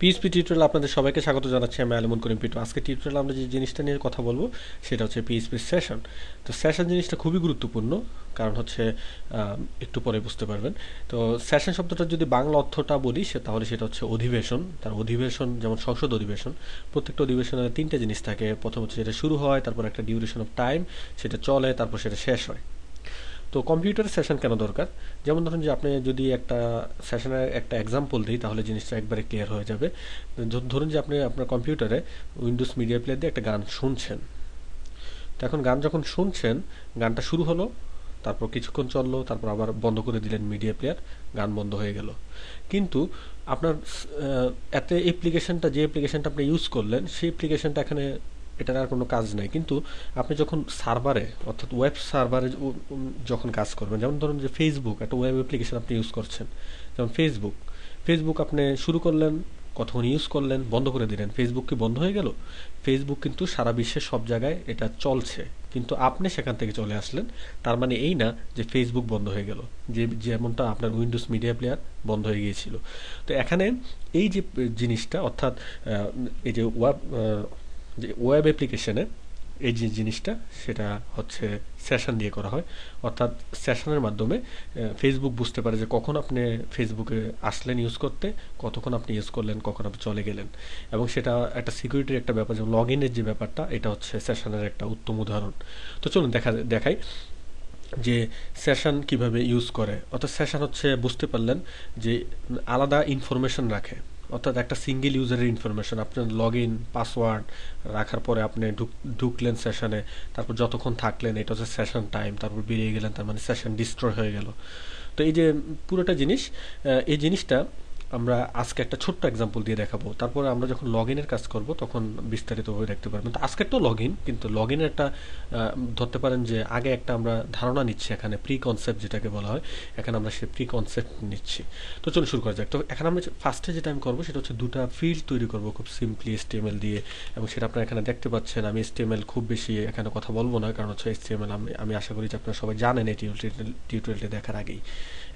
PHP টিউটোরিয়ালে আপনাদের সবাইকে স্বাগত জানাচ্ছি। আমি আলিমুল করিম পিটু। আজকে টিউটোরিয়ালে আমরা যে জিনিসটা নিয়ে কথা বলবো সেটা হচ্ছে পিএইচপি সেশন। তো সেশন জিনিসটা খুবই গুরুত্বপূর্ণ, কারণ হচ্ছে একটু পরে বুঝতে পারবেন। তো সেশন শব্দটা যদি বাংলা অর্থটা বলি তাহলে সেটা হচ্ছে অধিবেশন। তার অধিবেশন যেমন সংসদ অধিবেশন, প্রত্যেকটা অধিবেশনে তিনটা জিনিস থাকে। প্রথম হচ্ছে যেটা শুরু হয়, তারপর একটা ডিউরেশন অফ টাইম, সেটা চলে, তারপর সেটা শেষ হয়। তো কম্পিউটারের সেশন কেন দরকার? যেমন ধরুন যে আপনি যদি একটা সেশনের একটা এক্সাম্পল দিই তাহলে জিনিসটা একবারে ক্লিয়ার হয়ে যাবে। ধরুন যে আপনি আপনার কম্পিউটারে উইন্ডোজ মিডিয়া প্লেয়ার দিয়ে একটা গান শুনছেন। তো এখন গান যখন শুনছেন, গানটা শুরু হলো, তারপর কিছুক্ষণ চললো, তারপর আবার বন্ধ করে দিলেন মিডিয়া প্লেয়ার, গান বন্ধ হয়ে গেল। কিন্তু আপনার এতে যে অ্যাপ্লিকেশনটা আপনি ইউজ করলেন সেই অ্যাপ্লিকেশনটা এখানে, এটার আর কোনো কাজ নাই। কিন্তু আপনি যখন সার্ভারে অর্থাৎ ওয়েব সার্ভারে যখন কাজ করবেন, যেমন ধরুন যে ফেসবুক একটা ওয়েব অ্যাপ্লিকেশন আপনি ইউজ করছেন, যেমন ফেসবুক আপনি শুরু করলেন, কতক্ষণ ইউজ করলেন, বন্ধ করে দিলেন, ফেসবুক কি বন্ধ হয়ে গেল? ফেসবুক কিন্তু সারা বিশ্বের সব জায়গায় এটা চলছে, কিন্তু আপনি সেখান থেকে চলে আসলেন। তার মানে এই না যে ফেসবুক বন্ধ হয়ে গেল, যেমনটা আপনার উইন্ডোজ মিডিয়া প্লেয়ার বন্ধ হয়ে গিয়েছিল। তো এখানে এই যে জিনিসটা, অর্থাৎ এই যে ওয়েব অ্যাপ্লিকেশনে এই যে জিনিসটা, সেটা হচ্ছে সেশন দিয়ে করা হয়। অর্থাৎ সেশনের মাধ্যমে ফেসবুক বুঝতে পারে যে কখন আপনি ফেসবুকে আসলেন ইউজ করতে, কতক্ষণ আপনি ইউজ করলেন, কখন আপনি চলে গেলেন। এবং সেটা একটা সিকিউরিটির একটা ব্যাপার, যেমন লগ ইনের যে ব্যাপারটা, এটা হচ্ছে সেশনের একটা উত্তম উদাহরণ। তো চলুন দেখাই যে সেশন কিভাবে ইউজ করে। অর্থাৎ সেশন হচ্ছে, বুঝতে পারলেন যে আলাদা ইনফরমেশন রাখে। অর্থাৎ একটা সিঙ্গেল ইউজারের ইনফরমেশন, আপনার লগ ইন পাসওয়ার্ড রাখার পরে আপনি ঢুকলেন সেশনে, তারপর যতক্ষণ থাকলেন এটা হচ্ছে সেশন টাইম, তারপর বেরিয়ে গেলেন, তার মানে সেশন ডিস্ট্রয় হয়ে গেল। তো এই যে পুরোটা জিনিস, এই জিনিসটা আমরা আজকে একটা ছোট্ট এক্সাম্পল দিয়ে দেখাবো। তারপরে আমরা যখন লগ ইনের কাজ করব তখন বিস্তারিতভাবে দেখতে পারবেন। তো আজকে একটা লগ ইন, কিন্তু লগ ইনের একটা ধরতে পারেন যে আগে একটা আমরা ধারণা নিচ্ছি, এখানে প্রি কনসেপ্ট যেটাকে বলা হয়, এখানে আমরা সে প্রি কনসেপ্ট নিচ্ছি। তো চলুন শুরু করা যাক। তো এখানে আমরা ফার্স্টে যেটা আমি করবো সেটা হচ্ছে দুটা ফিল্ড তৈরি করব খুব সিম্পলি HTML দিয়ে। এবং সেটা আপনারা এখানে দেখতে পাচ্ছেন। আমি HTML খুব বেশি এখানে কথা বলবো না, কারণ হচ্ছে HTML আমি আশা করি যে আপনারা সবাই জানেন এই টিউটোরিয়ালটি দেখার আগেই।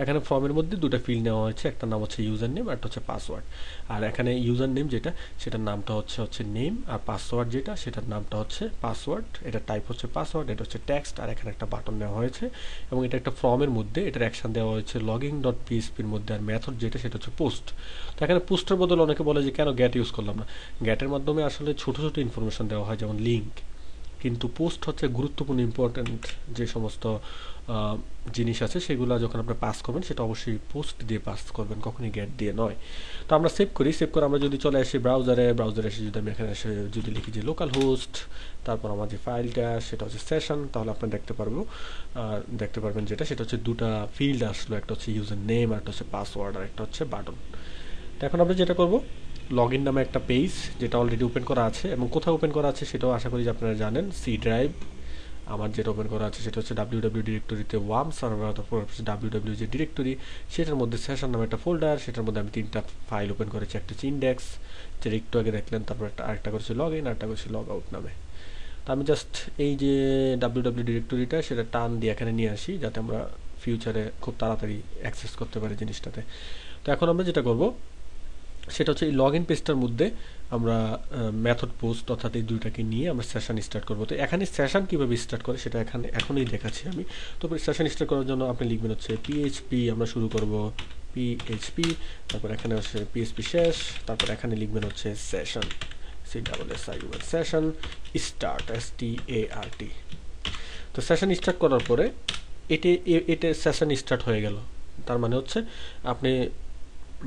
এখানে ফর্মের মধ্যে দুটো ফিল্ড নেওয়া হয়েছে, একটা নাম হচ্ছে ইউজার নেম আর একটা হচ্ছে পাসওয়ার্ড। আর এখানে ইউজার নেম যেটা, সেটার নামটা হচ্ছে নেম, আর পাসওয়ার্ড যেটা, সেটার নামটা হচ্ছে পাসওয়ার্ড। এটা টাইপ হচ্ছে পাসওয়ার্ড, এটা হচ্ছে টেক্সট, আর এখানে একটা বাটন দেওয়া হয়েছে। এবং এটা একটা ফর্মের মধ্যে, এটার অ্যাকশন দেওয়া হয়েছে লগিং ডট পিএসপির মধ্যে। আর মেথড যেটা, সেটা হচ্ছে পোস্ট। তো এখানে পোস্টের বদলে অনেকে বলে যে কেন গ্যাট ইউজ করলাম না। গ্যাটের মাধ্যমে আসলে ছোট ছোট ইনফরমেশন দেওয়া হয়, যেমন লিঙ্ক। কিন্তু পোস্ট হচ্ছে গুরুত্বপূর্ণ ইম্পর্টেন্ট যে সমস্ত জিনিস আছে, সেগুলো যখন আপনি পাস করবেন সেটা অবশ্যই পোস্ট দিয়ে পাস করবেন, কখনই গেট দিয়ে নয়। তো আমরা সেভ করে আমরা যদি চলে আসি ব্রাউজারে এসে যদি আমি এখানে এসে যদি লিখি যে লোকাল হোস্ট, তারপর আমার যে ফাইলটা সেটা হচ্ছে সেশন, তাহলে আপনি দেখতে পারবেন যেটা, সেটা হচ্ছে দুটা ফিল্ড আসলো, একটা হচ্ছে ইউজার নেম আর একটা হচ্ছে পাসওয়ার্ড আর একটা হচ্ছে বাটন। তো এখন আমরা যেটা করব, লগ ইন নামে একটা পেজ যেটা অলরেডি ওপেন করা আছে, এবং কোথায় ওপেন করা আছে সেটাও আশা করি যে আপনারা জানেন, সি ড্রাইভ। আমার যেটা ওপেন করা আছে সেটা হচ্ছে www ডিরেক্টরিতে ওয়ার্ম সার্ভার, তারপর www যে ডিরেক্টরি, সেটার মধ্যে সেশন নামে একটা ফোল্ডার, সেটার মধ্যে আমি তিনটা ফাইল ওপেন করেছি। একটা হচ্ছে ইন্ডেক্স, যেটা একটু আগে দেখলেন, তারপর আরেকটা করেছি লগ ইন, আরেকটা করেছি লগ আউট নামে। তো আমি জাস্ট এই যে www ডিরেক্টরিটা সেটা টান দিয়ে এখানে নিয়ে আসি, যাতে আমরা ফিউচারে খুব তাড়াতাড়ি অ্যাক্সেস করতে পারি জিনিসটাতে। তো এখন আমরা যেটা করব সেটা হচ্ছে এই লগ ইন পেজটার মধ্যে আমরা মেথড পোস্ট অর্থাৎ এই দুইটাকে নিয়ে আমরা সেশন স্টার্ট করবো। তো এখানে সেশন কীভাবে স্টার্ট করে সেটা এখনই দেখাচ্ছি আমি। তো সেশন স্টার্ট করার জন্য আপনি লিখবেন হচ্ছে পিএইচপি, আমরা শুরু করব পিএইচপি, তারপর এখানে হচ্ছে পিএইচপি শেষ, তারপর এখানে লিখবেন হচ্ছে সেশন, সেশন স্টার্ট, START। তো সেশন স্টার্ট করার পরে এটা সেশন স্টার্ট হয়ে গেল। তার মানে হচ্ছে আপনি,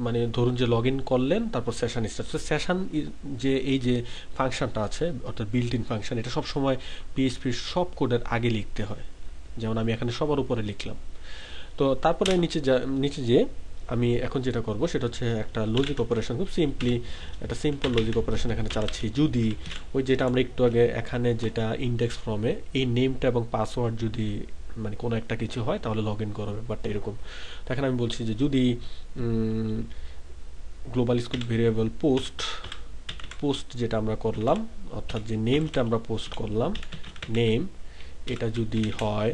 মানে ধরুন যে লগ ইন করলেন, তারপর সেশন স্টার্ট। তো সেশন যে এই যে ফাংশনটা আছে, অর্থাৎ বিল্ট ইন ফাংশন, এটা সবসময় পিএইচপির সব কোডের আগে লিখতে হয়। যেমন আমি এখানে সবার উপরে লিখলাম। তো তারপরে নিচে যে আমি এখন যেটা করব সেটা হচ্ছে একটা লজিক অপারেশন, খুব একটা সিম্পল লজিক অপারেশন এখানে চালাচ্ছি। যদি ওই যেটা আমরা একটু আগে এখানে যেটা ইন্ডেক্স ফর্মে এই নেমটা এবং পাসওয়ার্ড যদি মানে কোনো একটা কিছু হয় তাহলে লগ ইন করবে, বাট এরকম। তো এখানে আমি বলছি যে যদি গ্লোবাল স্কোপ ভেরিয়েবল পোস্ট যেটা আমরা করলাম, অর্থাৎ যে নেমটা আমরা পোস্ট করলাম, নেম, এটা যদি হয়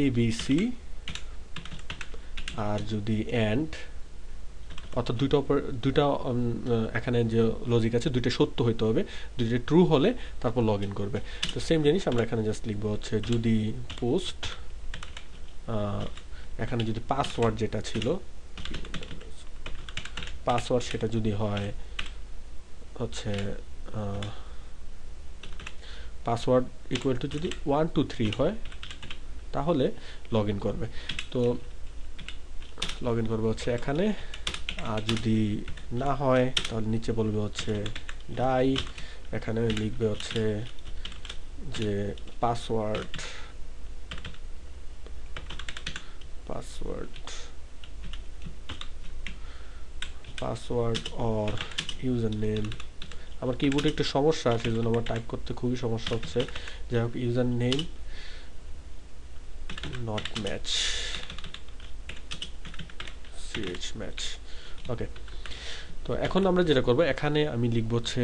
ABC, আর যদি অর্থাৎ দুইটা এখানে যে লজিক আছে দুইটা সত্য হইতে হবে, দুইটা ট্রু হলে তারপর লগ ইন করবে। তো সেম জিনিস আমরা এখানে জাস্ট লিখবো হচ্ছে যদি পোস্ট এখানে যদি পাসওয়ার্ড যেটা ছিল পাসওয়ার্ড সেটা যদি হয় হচ্ছে পাসওয়ার্ড ইকুয়াল টু যদি 1 2 3 হয় তাহলে লগ ইন করবে। তো লগ ইন করবে হচ্ছে এখানে, আর যদি না হয় তাহলে নিচে বলবে হচ্ছে ডাই, এখানে লিখবে হচ্ছে যে পাসওয়ার্ড অর ইউজার নেম। আমার কিবোর্ডে একটু সমস্যা, সেজন্য আমার টাইপ করতে খুবই সমস্যা হচ্ছে। যাই হোক, user name not match match. Okay, তো এখন আমরা যেটা করবো এখানে আমি লিখবো হচ্ছে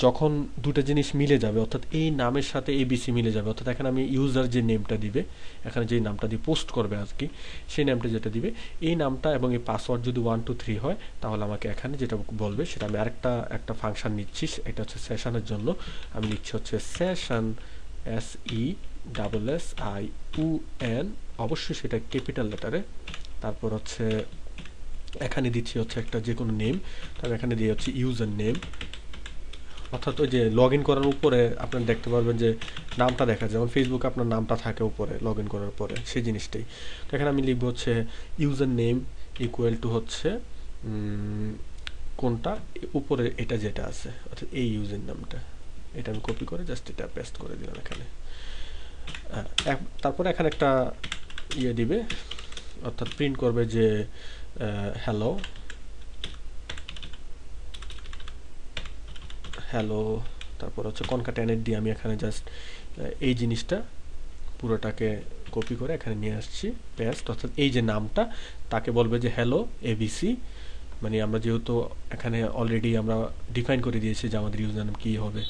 যখন দুটো জিনিস মিলে যাবে, অর্থাৎ এই নামের সাথে এবিসি মিলে যাবে, অর্থাৎ এখানে আমি ইউজার যে নেমটা দিবে, এখানে যে নামটা দিয়ে পোস্ট করবে আজকে সেই নামটা যেটা দিবে, এই নামটা এবং এই পাসওয়ার্ড যদি 1 2 3 হয় তাহলে আমাকে এখানে যেটা বলবে সেটা আমি একটা ফাংশন নিচ্ছি, এটা হচ্ছে সেশনের জন্য। আমি লিখছি হচ্ছে সেশন SESSIUN, অবশ্যই সেটা ক্যাপিটাল লেটারে। তারপর হচ্ছে এখানে দিচ্ছি হচ্ছে একটা যে কোনো নেম, তারপর এখানে দিয়ে হচ্ছে ইউজার নেম, অর্থাৎ ওই যে লগ ইন করার উপরে আপনারা দেখতে পারবেন যে নামটা দেখা যায়, যেমন ফেসবুকে আপনার নামটা থাকে উপরে লগ ইন করার পরে, সেই জিনিসটাই। তো এখানে আমি লিখবো হচ্ছে ইউজার নেম ইকুয়াল টু হচ্ছে কোনটা উপরে এটা যেটা আছে, অর্থাৎ এই ইউজার নামটা, এটা আমি কপি করে জাস্ট এটা পেস্ট করে দিলাম এখানে। তারপরে এখানে একটা ইয়ে দিবে, অর্থাৎ প্রিন্ট করবে যে হ্যালো, তারপর হচ্ছে কনকাটেনেট দিয়ে আমি এখানে জাস্ট এই জিনিসটা পুরোটাকে কপি করে এখানে নিয়ে আসছি পেস্ট, অর্থাৎ এই যে নামটা তাকে বলবে যে হ্যালো এবিসি, মানে আমরা যেহেতু এখানে অলরেডি আমরা ডিফাইন করে দিয়েছি যে আমাদের ইউজার নেম কী হবে,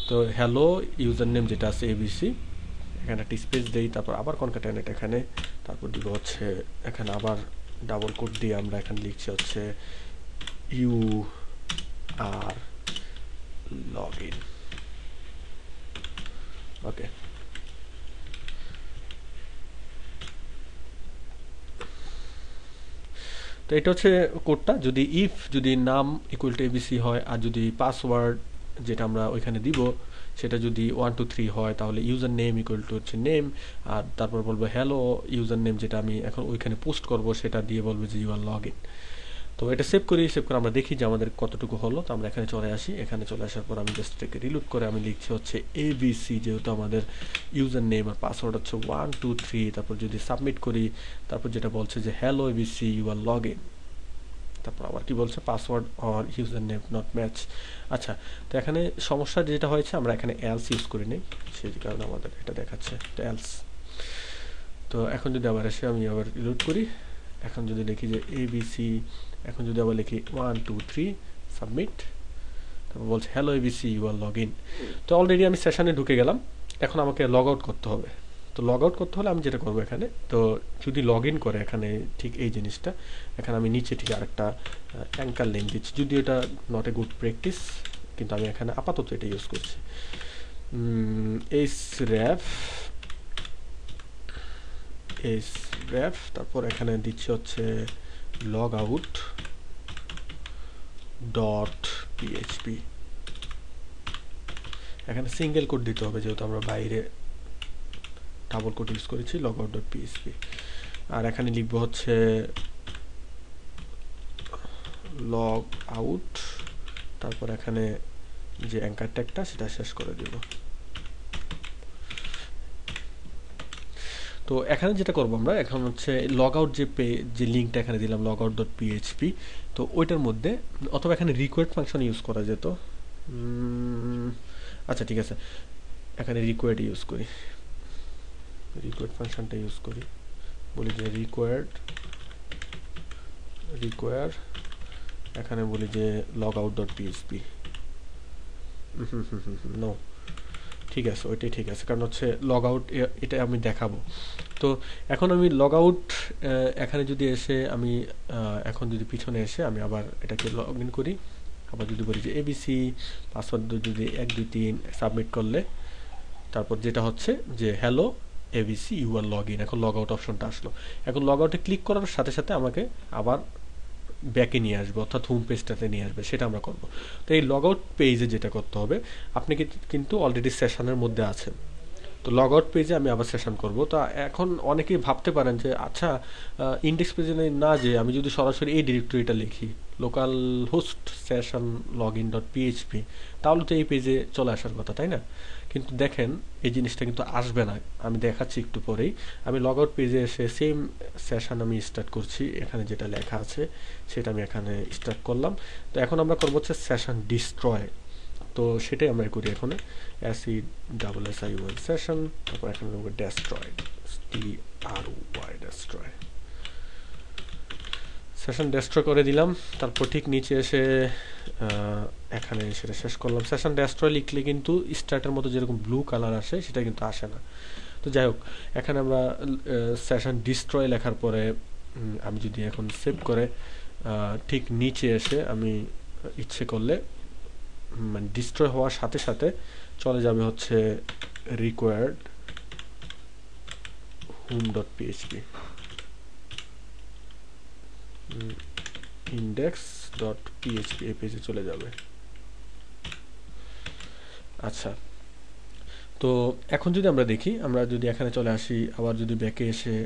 তো হ্যালো ইউজার নেম যেটা আছে এবিসি, এখানে একটা স্পেস দেই, তারপর আবার কনকাটেনেট এখানে, তারপর দিব হচ্ছে এখানে আবার ডাবল কোট দিয়ে আমরা এখানে লিখছি হচ্ছে ইউ আর লগ ইন। ওকে, তো এটা হচ্ছে কোডটা। যদি নাম ইকুয়াল টু এবিসি হয়, আর যদি পাসওয়ার্ড যেটা আমরা ওইখানে দিব সেটা যদি 1 2 3 হয় তাহলে ইউজার নেম ইকুয়াল টু হচ্ছে নেম, আর তারপর বলবো হ্যালো ইউজার নেম যেটা আমি এখন ওইখানে পোস্ট করব সেটা দিয়ে বলবো যে ইউ আর লগ ইন। তো এটা সেভ করে আমরা দেখি যে আমাদের কতটুকু হলো। তো আমরা এখানে চলে আসি, এখানে চলে আসার পর আমি জাস্ট এটাকে রিলোড করে আমি লিখছি হচ্ছে এবিসি, যেহেতু আমাদের ইউজার নেম আর পাসওয়ার্ড হচ্ছে 1 2 3, তারপর যদি সাবমিট করি তারপর যেটা বলছে যে hello ABC you are log in, তারপর আবার কি বলছে password or user name not match. আচ্ছা, তো এখানে সমস্যা যেটা হয়েছে আমরা এখানে এলস ইউজ করি নাই, সেই কারণে আমাদের এটা দেখাচ্ছে এলস। তো এখন যদি আবার এসে আমি আবার রিলোড করি, এখন যদি লিখি যে এবিসি, এখন যদি আবার লিখি 1 2 3 সাবমিট, তারপর বলছে hello ABC you are log in. তো অলরেডি আমি সেশনে ঢুকে গেলাম, এখন আমাকে লগ আউট করতে হবে। তো লগ আউট করতে হলে আমি যেটা করবো এখানে, তো যদি লগ ইন করে এখানে ঠিক এই জিনিসটা, এখানে আমি নিচে ঠিক আরেকটা অ্যাঙ্কার লিঙ্ক দিচ্ছি, যদি এটা নট এ গুড প্র্যাকটিস, কিন্তু আমি এখানে আপাতত এটা ইউজ করছি। href, তারপর এখানে দিচ্ছি হচ্ছে লগ আউট ডট পিএইচপি, এখানে সিঙ্গেল কোড দিতে হবে যেহেতু আমরা বাইরে ডাবল কোড ইউজ করেছি, লগ আউট ডট পিএইচপি। আর এখানে লিখবো হচ্ছে লগ আউট, তারপর এখানে যে অ্যাঙ্কার ট্যাগটা সেটা শেষ করে দিব। তো এখানে যেটা করবো আমরা এখন হচ্ছে লগ আউট যে লিঙ্কটা এখানে দিলাম লগ আউট ডট পিএইচপি, তো ওইটার মধ্যে অথবা এখানে রিকোয়ার্ড ফাংশন ইউজ করা যেত। আচ্ছা ঠিক আছে, এখানে রিকোয়ার্ড ইউজ করি, রিকোয়ার্ড ফাংশনটা ইউজ করি, বলি যে রিকোয়ার এখানে বলি যে log out dot PHP. No, ঠিক আছে, ওইটাই ঠিক আছে, কারণ হচ্ছে লগ আউট এটা আমি দেখাবো। তো এখন আমি লগ আউট এখানে যদি এসে আমি এখন যদি পিছনে এসে আমি আবার এটাকে লগ ইন করি, আবার যদি বলি যে এবিসি পাসওয়ার্ড যদি 1 2 3 সাবমিট করলে তারপর যেটা হচ্ছে যে hello ABC you are log in, এখন লগ আউট অপশনটা আসলো। এখন লগ আউটে ক্লিক করার সাথে সাথে আমাকে আবার ব্যাকে নিয়ে আসবে, অর্থাৎ হোম পেজটাতে নিয়ে আসবে, সেটা আমরা করবো। তো এই লগ আউট পেজে যেটা করতে হবে, আপনি কিন্তু অলরেডি সেশনের মধ্যে আছেন, তো লগ আউট পেজে আমি আবার সেশন করব। তো এখন অনেকেই ভাবতে পারেন যে আচ্ছা ইন্ডেক্স পেজে না, যে আমি যদি সরাসরি এই ডিরেক্টরিটা লিখি local host session log in dot PHP, তাহলে তো এই পেজে চলে আসার কথা, তাই না? কিন্তু দেখেন এই জিনিসটা কিন্তু আসবে না, আমি দেখাচ্ছি একটু পরেই। আমি লগ আউট পেজে এসে সেম সেশন আমি স্টার্ট করছি, এখানে যেটা লেখা আছে সেটা আমি এখানে স্টার্ট করলাম। তো এখন আমরা করবো হচ্ছে সেশন ডিস্ট্রয়, তো সেটাই আমরা করি এখানে SESSION সেশন, তারপর এখানে destroy DRY destroy, session destroy করে দিলাম। তারপর ঠিক নিচে এসে এখানে সেটা শেষ করলাম। সেশন ডেস্ট্রয় লিখলে কিন্তু স্টার্টের মতো যেরকম ব্লু কালার আসে সেটা কিন্তু আসে না। তো যাই হোক, এখানে আমরা সেশন ডিস্ট্রয় লেখার পরে আমি যদি এখন সেভ করে ঠিক নিচে এসে আমি ইচ্ছে করলে মানে ডিস্ট্রয় হওয়ার সাথে সাথে চলে যাবে হচ্ছে required home dot PHP index dot PHP এই পেজে চলে যাবে। আচ্ছা, তো এখন যদি আমরা দেখি, আমরা যদি এখানে চলে আসি, আবার যদি ব্যাকে এসে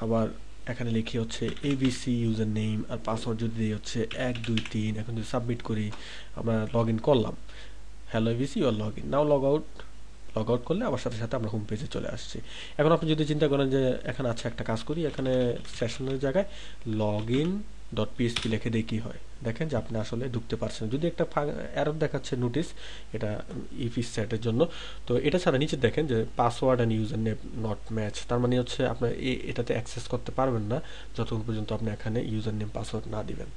আবার এখানে লিখি হচ্ছে এবিসি ইউজার নেম আর পাসওয়ার্ড যদি দিই হচ্ছে 1 2 3, এখন যদি সাবমিট করি, আমরা লগ ইন করলাম, hello ABC you are log in, now log out. Log out করলে আবার সাথে সাথে আমরা হোম পেজে চলে আসছি। এখন আপনি যদি চিন্তা করেন যে এখানে আছে একটা কাজ করি, এখানে সেশনের জায়গায় লগ ইন ডট পিএইচপি লিখে দিয়ে কী হয়, দেখেন যে আপনি আসলে ঢুকতে পারছেন। যদি একটা এরর দেখাচ্ছে নোটিস, এটা ইফ ইজ সেটের জন্য। তো এটা ছাড়া নিচে দেখেন যে password and user name not match, তার মানে হচ্ছে আপনার এটাতে অ্যাক্সেস করতে পারবেন না যতক্ষণ পর্যন্ত আপনি এখানে ইউজার নেম পাসওয়ার্ড না দিবেন।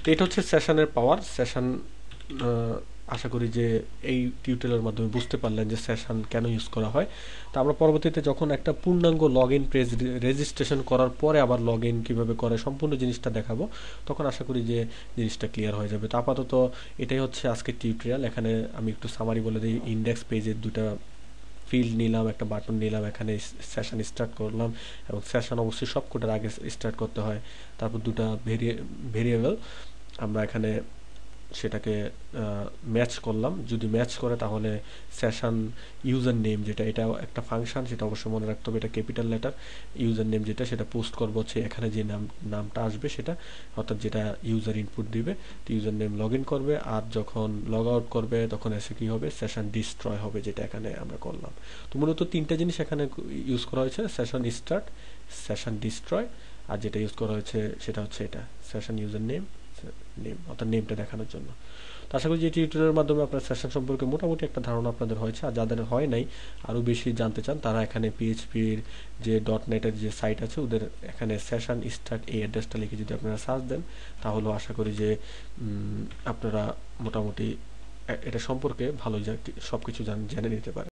তো এটা হচ্ছে সেশনের পাওয়ার। সেশন আশা করি যে এই টিউটোরিয়ালের মাধ্যমে বুঝতে পারলেন যে সেশন কেন ইউজ করা হয়। তো আমরা পরবর্তীতে যখন একটা পূর্ণাঙ্গ লগ ইন পেজ রেজিস্ট্রেশন করার পরে আবার লগ ইন কীভাবে করে সম্পূর্ণ জিনিসটা দেখাবো, তখন আশা করি যে জিনিসটা ক্লিয়ার হয়ে যাবে। তো আপাতত এটাই হচ্ছে আজকের টিউটোরিয়াল। এখানে আমি একটু সামারি বলে দিই, ইন্ডেক্স পেজের দুটা ফিল্ড নিলাম, একটা বাটন নিলাম, এখানে সেশন স্টার্ট করলাম, এবং সেশন অবশ্যই সবকটার আগে স্টার্ট করতে হয়। তারপর দুটা ভেরিয়েবল আমরা এখানে সেটাকে ম্যাচ করলাম, যদি ম্যাচ করে তাহলে সেশন ইউজার নেম যেটা, এটা একটা ফাংশন, সেটা অবশ্যই মনে রাখতে হবে, এটা ক্যাপিটাল লেটার। ইউজার নেম যেটা, সেটা পোস্ট করবো হচ্ছে এখানে যে নামটা আসবে সেটা, অর্থাৎ যেটা ইউজার ইনপুট দিবে। তো ইউজার নেম লগ ইন করবে, আর যখন লগ আউট করবে তখন এসে কী হবে, সেশন ডিস্ট্রয় হবে, যেটা এখানে আমরা করলাম। তো মূলত তিনটা জিনিস এখানে ইউজ করা হয়েছে, সেশন স্টার্ট, সেশন ডিস্ট্রয়, আর যেটা ইউজ করা হয়েছে সেটা হচ্ছে এটা সেশন ইউজার নেম অর্থাৎ নেমটা দেখানোর জন্য। তো আশা করি যে টিউটোরিয়ালের মাধ্যমে আপনার সেশন সম্পর্কে মোটামুটি একটা ধারণা আপনাদের হয়েছে। আর যাদের হয় নাই, আরও বেশি জানতে চান, তারা এখানে পিএইচপির যে .NET-এর যে সাইট আছে, ওদের এখানে সেশন স্টার্ট এই অ্যাড্রেসটা লিখে যদি আপনারা সার্চ দেন, তাহলেও আশা করি যে আপনারা মোটামুটি এটা সম্পর্কে ভালো সব কিছু জেনে নিতে পারেন।